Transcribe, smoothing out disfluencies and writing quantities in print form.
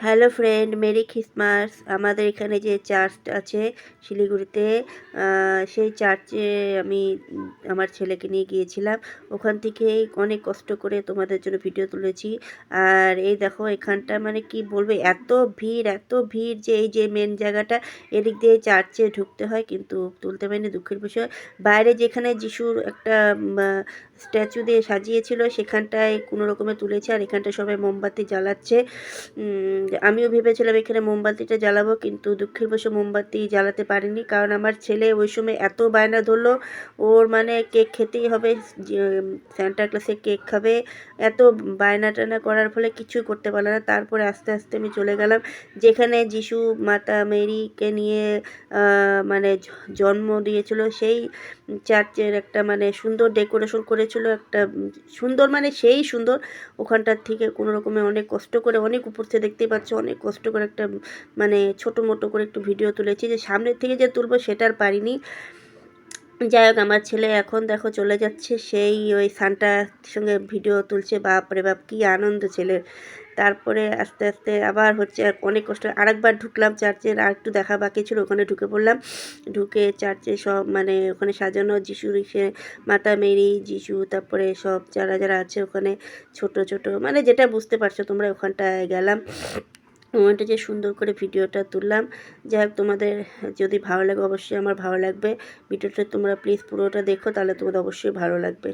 Hello friend, Mary Christmas. আমাদের এখানে যে চার্চ আছে শিলিগুড়িতে, সেই চার্চে আমি আমার ছেলেকে নিয়ে গিয়েছিলাম। ওখান থেকেই অনেক কষ্ট করে তোমাদের জন্য ভিডিও তুলেছি। আর এই দেখো এখানটা মানে কি বলবো, এত ভিড় যে এই যে মেন জায়গাটা, এদিক দিয়ে চার্চে ঢুকতে হয়, কিন্তু তুলতে পারিনি, দুঃখের বিষয়। বাইরে যেখানে যিশুর একটা স্ট্যাচু দিয়ে সাজিয়েছিল সেখানটায় কোনো রকমে তুলেছে, আর এখানটায় সবাই মোমবাতি জ্বালাচ্ছে। আমিও ভেবেছিলাম এখানে মোমবাতিটা জ্বালাবো, কিন্তু দুঃখের বশে মোমবাতি জ্বালাতে পারিনি, কারণ আমার ছেলে ওই সময় এত বায়না ধরলো, ওর মানে কেক খেতেই হবে, স্যান্টা ক্লসের কেক খাবে। এত বায়না টায়না করার ফলে কিছুই করতে পারলাম না। তারপরে আস্তে আস্তে আমি চলে গেলাম যেখানে যিশু মাতা মেরিকে নিয়ে মানে জন্ম দিয়েছিল, সেই চার্চের একটা মানে সুন্দর ডেকোরেশন করেছিল, একটা সুন্দর মানে সেই সুন্দর। ওখানটার থেকে কোনো রকমে অনেক কষ্ট করে, অনেক উপর থেকে দেখতেই পাচ্ছ, অনেক কষ্ট করে একটা মানে ছোটো মোটো করে একটু ভিডিও তুলেছি, যে সামনের থেকে যে তুলবো সেটা আর পারিনি। যাই হোক, আমার ছেলে এখন দেখো চলে যাচ্ছে, সেই ওই সান্টার সঙ্গে ভিডিও তুলছে। বাপরে বাপ, কী আনন্দ ছেলের। তারপরে আস্তে আস্তে আবার হচ্ছে, অনেক কষ্ট আরেকবার ঢুকলাম চার্চের, আর একটু দেখা বাকি ছিল, ওখানে ঢুকে পড়লাম। ঢুকে চার্চে সব মানে ওখানে সাজানো যিশুর মাতা মেরি, যিশু, তারপরে সব যারা যারা আছে ওখানে, ছোট ছোট মানে যেটা বুঝতে পারছো তোমরা, ওখানটায় গেলাম। ওখানটা যে সুন্দর করে ভিডিওটা তুললাম। যাই হোক, তোমাদের যদি ভালো লাগে, অবশ্যই আমার ভালো লাগবে। ভিডিওটা তোমরা প্লিজ পুরোটা দেখো, তাহলে তোমাদের অবশ্যই ভালো লাগবে।